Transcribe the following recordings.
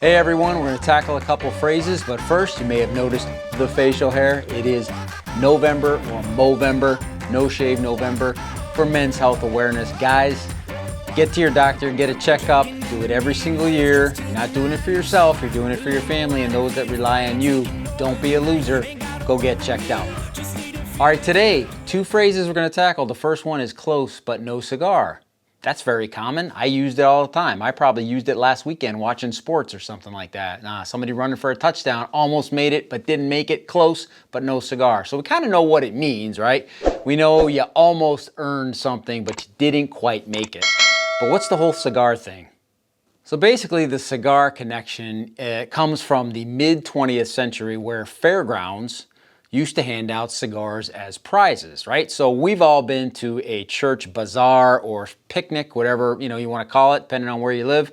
Hey everyone, we're going to tackle a couple phrases, but first you may have noticed the facial hair. It is November or Movember, No Shave November for Men's Health Awareness. Guys, get to your doctor, get a checkup, do it every single year. You're not doing it for yourself, you're doing it for your family and those that rely on you. Don't be a loser, go get checked out. All right, today, two phrases we're going to tackle. The first one is close but no cigar. That's very common. I used it all the time. I probably used it last weekend watching sports or something like that. Somebody running for a touchdown, almost made it, but didn't make it. Close, but no cigar. So we kind of know what it means, right? We know you almost earned something, but you didn't quite make it. But what's the whole cigar thing? So basically the cigar connection comes from the mid-20th century where fairgrounds used to hand out cigars as prizes, right? So we've all been to a church bazaar or picnic, whatever you want to call it, depending on where you live.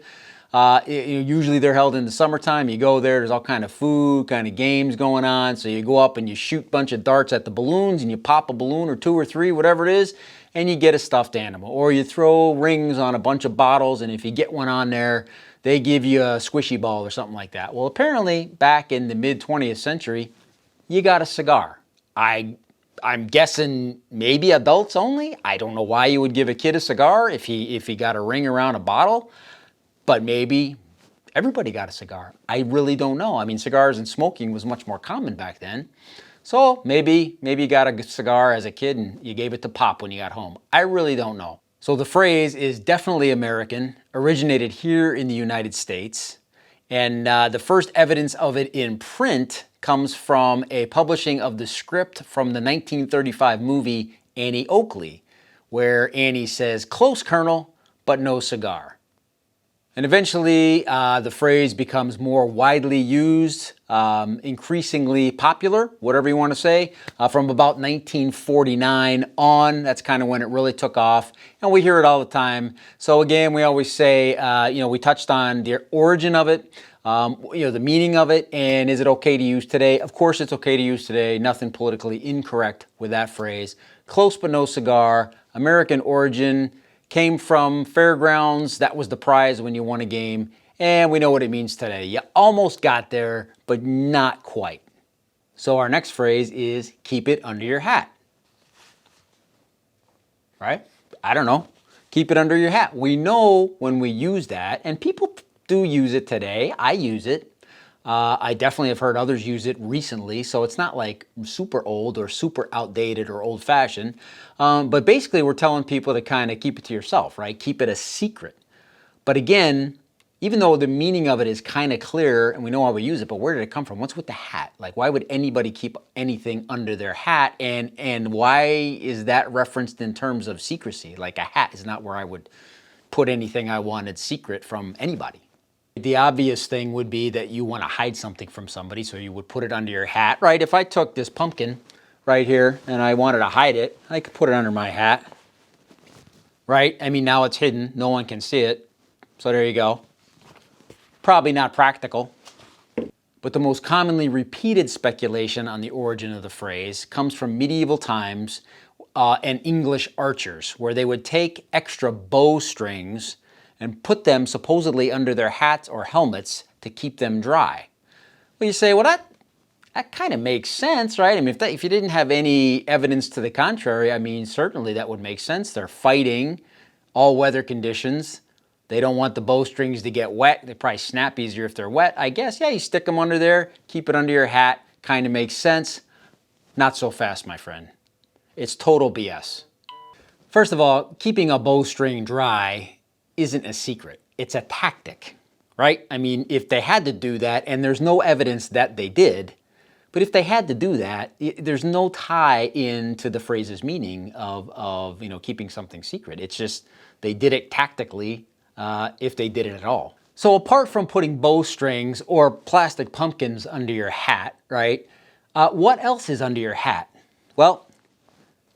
Usually they're held in the summertime. You go there, there's all kind of food, kind of games going on. So you go up and you shoot a bunch of darts at the balloons and you pop a balloon or two or three, whatever it is, and you get a stuffed animal. Or you throw rings on a bunch of bottles, and if you get one on there, they give you a squishy ball or something like that. Well, apparently back in the mid-20th century, you got a cigar. I'm guessing maybe adults only. I don't know why you would give a kid a cigar if he got a ring around a bottle, but maybe everybody got a cigar. I really don't know. I mean, cigars and smoking was much more common back then. So maybe you got a cigar as a kid and you gave it to Pop when you got home. I really don't know. So the phrase is definitely American, originated here in the United States, and the first evidence of it in print comes from a publishing of the script from the 1935 movie Annie Oakley, where Annie says, "Close, Colonel, but no cigar." And eventually the phrase becomes more widely used, increasingly popular, whatever you want to say, from about 1949 on. That's kind of when it really took off, and we hear it all the time. So again, we always say, we touched on the origin of it, the meaning of it, and is it okay to use today? Of course it's okay to use today. Nothing politically incorrect with that phrase. Close but no cigar, American origin, came from fairgrounds. That was the prize when you won a game, and we know what it means today. You almost got there, but not quite. So our next phrase is keep it under your hat. Right? I don't know. Keep it under your hat. We know when we use that, and people do use it today. I use it. I definitely have heard others use it recently, so it's not like super old or super outdated or old-fashioned. But basically, we're telling people to kind of keep it to yourself, right? Keep it a secret. But again, even though the meaning of it is kind of clear and we know how we use it, but where did it come from? What's with the hat? Like, why would anybody keep anything under their hat? And why is that referenced in terms of secrecy? Like, a hat is not where I would put anything I wanted secret from anybody. The obvious thing would be that you want to hide something from somebody, so you would put it under your hat, right? If I took this pumpkin right here and I wanted to hide it, I could put it under my hat, right? I mean, now it's hidden. No one can see it. So there you go. Probably not practical. But the most commonly repeated speculation on the origin of the phrase comes from medieval times and English archers, where they would take extra bowstrings and put them supposedly under their hats or helmets to keep them dry. Well, you say, well, that kind of makes sense, right? I mean, if you didn't have any evidence to the contrary, I mean, certainly that would make sense. They're fighting all weather conditions. They don't want the bowstrings to get wet. They probably snap easier if they're wet. I guess, yeah, you stick them under there, keep it under your hat, kind of makes sense. Not so fast, my friend. It's total BS. First of all, keeping a bowstring dry isn't a secret. It's a tactic, right? I mean, if they had to do that, and there's no evidence that they did, but if they had to do that, there's no tie into the phrase's meaning of keeping something secret. It's just they did it tactically, if they did it at all. So apart from putting bowstrings or plastic pumpkins under your hat, right? What else is under your hat? Well,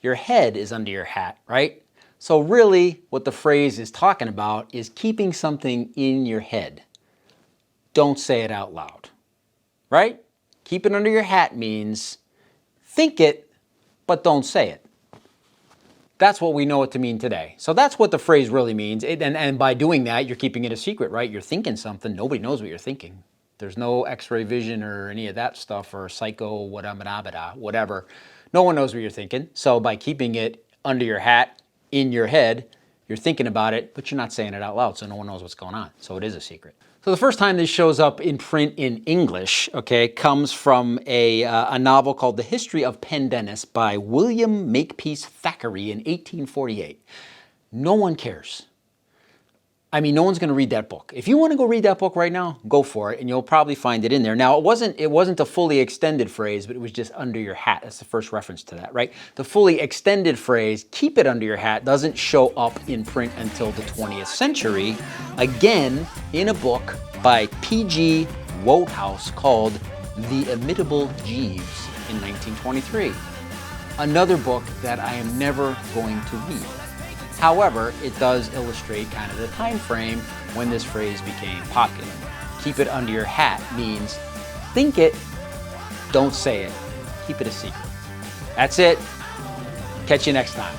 your head is under your hat, right? So really, what the phrase is talking about is keeping something in your head. Don't say it out loud, right? Keep it under your hat means think it, but don't say it. That's what we know it to mean today. So that's what the phrase really means. And by doing that, you're keeping it a secret, right? You're thinking something. Nobody knows what you're thinking. There's no x-ray vision or any of that stuff or psycho, whatever. No one knows what you're thinking. So by keeping it under your hat, in your head, you're thinking about it, but you're not saying it out loud, so no one knows what's going on. So it is a secret. So the first time this shows up in print in English, okay, comes from a novel called The History of Pendennis by William Makepeace Thackeray in 1848. No one cares. I mean, no one's going to read that book. If you want to go read that book right now, go for it, and you'll probably find it in there. Now, it wasn't a fully extended phrase, but it was just under your hat. That's the first reference to that, right? The fully extended phrase, keep it under your hat, doesn't show up in print until the 20th century, again, in a book by P.G. Wodehouse called The Imitable Jeeves in 1923. Another book that I am never going to read. However, it does illustrate kind of the time frame when this phrase became popular. Keep it under your hat means think it, don't say it. Keep it a secret. That's it. Catch you next time.